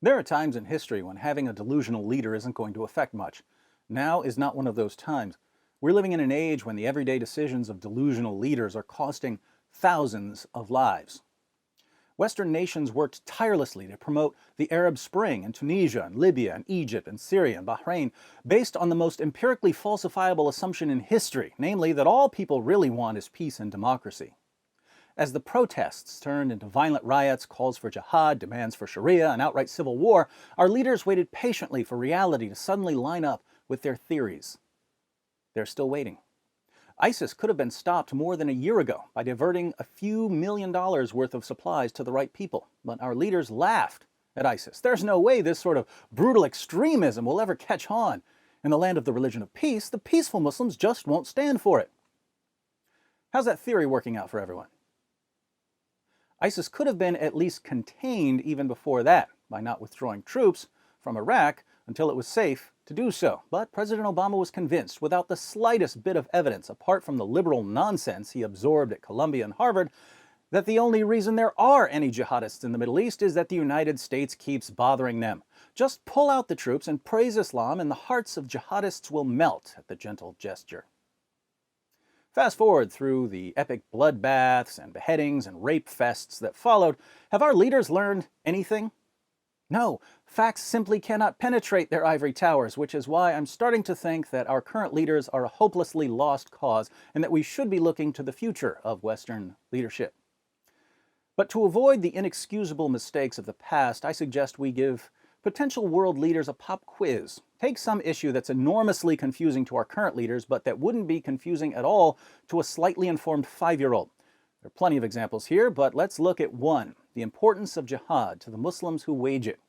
There are times in history when having a delusional leader isn't going to affect much. Now is not one of those times. We're living in an age when the everyday decisions of delusional leaders are costing thousands of lives. Western nations worked tirelessly to promote the Arab Spring in Tunisia and Libya and Egypt and Syria and Bahrain based on the most empirically falsifiable assumption in history, namely that all people really want is peace and democracy. As the protests turned into violent riots, calls for jihad, demands for Sharia, and outright civil war, our leaders waited patiently for reality to suddenly line up with their theories. They're still waiting. ISIS could have been stopped more than a year ago by diverting a few $1 million worth of supplies to the right people, but our leaders laughed at ISIS. There's no way this sort of brutal extremism will ever catch on. In the land of the religion of peace, the peaceful Muslims just won't stand for it. How's that theory working out for everyone? ISIS could have been at least contained even before that by not withdrawing troops from Iraq until it was safe to do so. But President Obama was convinced, without the slightest bit of evidence apart from the liberal nonsense he absorbed at Columbia and Harvard, that the only reason there are any jihadists in the Middle East is that the United States keeps bothering them. Just pull out the troops and praise Islam and the hearts of jihadists will melt at the gentle gesture. Fast forward through the epic bloodbaths and beheadings and rape fests that followed. Have our leaders learned anything? No, facts simply cannot penetrate their ivory towers, which is why I'm starting to think that our current leaders are a hopelessly lost cause and that we should be looking to the future of Western leadership. But to avoid the inexcusable mistakes of the past, I suggest we give potential world leaders a pop quiz. Take some issue that's enormously confusing to our current leaders, but that wouldn't be confusing at all to a slightly informed 5-year-old. There are plenty of examples here, but let's look at one: the importance of jihad to the Muslims who wage it.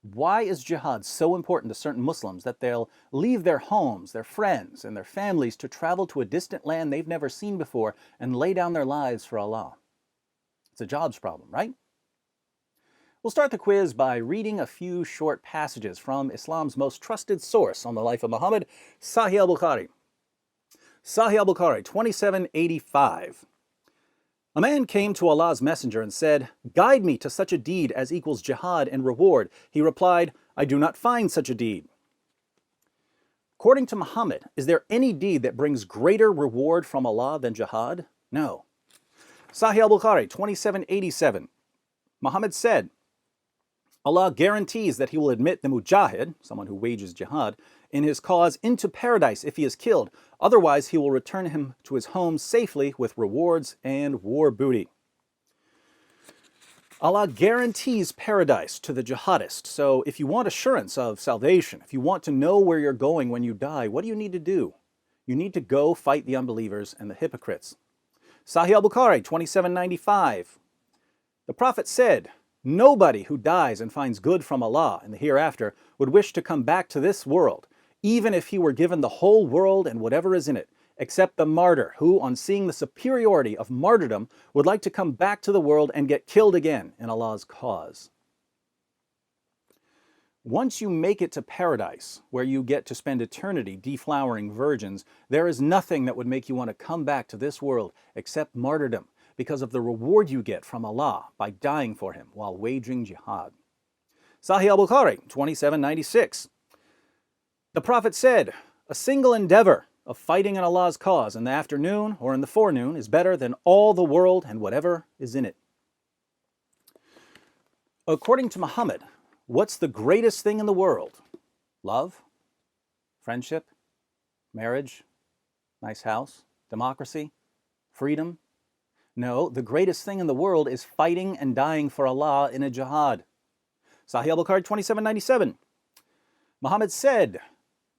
Why is jihad so important to certain Muslims that they'll leave their homes, their friends, and their families to travel to a distant land they've never seen before and lay down their lives for Allah? It's a jobs problem, right? We'll start the quiz by reading a few short passages from Islam's most trusted source on the life of Muhammad, Sahih al-Bukhari. Sahih al-Bukhari, 2785. A man came to Allah's messenger and said, "Guide me to such a deed as equals jihad and reward." He replied, "I do not find such a deed." According to Muhammad, is there any deed that brings greater reward from Allah than jihad? No. Sahih al-Bukhari, 2787. Muhammad said, Allah guarantees that he will admit the mujahid, someone who wages jihad, in his cause into paradise if he is killed. Otherwise, he will return him to his home safely with rewards and war booty. Allah guarantees paradise to the jihadist. So if you want assurance of salvation, if you want to know where you're going when you die, what do you need to do? You need to go fight the unbelievers and the hypocrites. Sahih al-Bukhari, 2795. The Prophet said, "Nobody who dies and finds good from Allah in the hereafter would wish to come back to this world, even if he were given the whole world and whatever is in it, except the martyr who, on seeing the superiority of martyrdom, would like to come back to the world and get killed again in Allah's cause." Once you make it to paradise, where you get to spend eternity deflowering virgins, there is nothing that would make you want to come back to this world except martyrdom, because of the reward you get from Allah by dying for him while waging jihad. Sahih al-Bukhari, 2796. The Prophet said, "A single endeavor of fighting in Allah's cause in the afternoon or in the forenoon is better than all the world and whatever is in it." According to Muhammad, what's the greatest thing in the world? Love? Friendship? Marriage? Nice house? Democracy? Freedom? No, the greatest thing in the world is fighting and dying for Allah in a jihad. Sahih al-Bukhari, 2797. Muhammad said,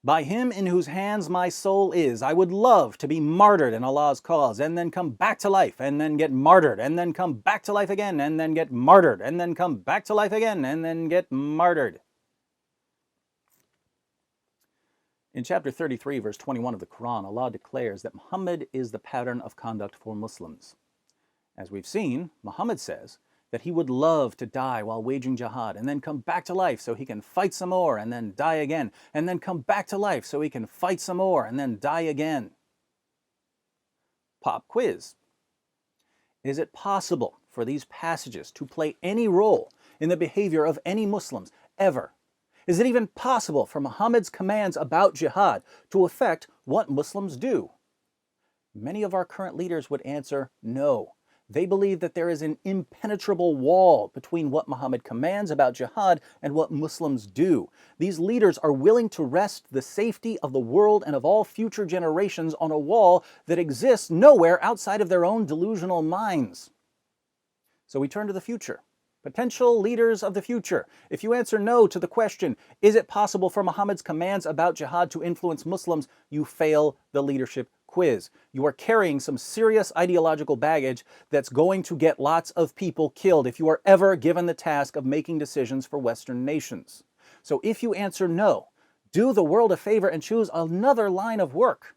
"By him in whose hands my soul is, I would love to be martyred in Allah's cause, and then come back to life, and then get martyred, and then come back to life again, and then get martyred, and then come back to life again, and then get martyred." In chapter 33, verse 21 of the Quran, Allah declares that Muhammad is the pattern of conduct for Muslims. As we've seen, Muhammad says that he would love to die while waging jihad and then come back to life so he can fight some more and then die again, and then come back to life so he can fight some more and then die again. Pop quiz. Is it possible for these passages to play any role in the behavior of any Muslims, ever? Is it even possible for Muhammad's commands about jihad to affect what Muslims do? Many of our current leaders would answer no. They believe that there is an impenetrable wall between what Muhammad commands about jihad and what Muslims do. These leaders are willing to rest the safety of the world and of all future generations on a wall that exists nowhere outside of their own delusional minds. So we turn to the future. Potential leaders of the future. If you answer no to the question, is it possible for Muhammad's commands about jihad to influence Muslims, you fail the leadership quiz. You are carrying some serious ideological baggage that's going to get lots of people killed if you are ever given the task of making decisions for Western nations. So if you answer no, do the world a favor and choose another line of work.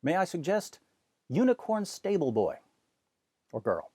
May I suggest unicorn stable boy or girl?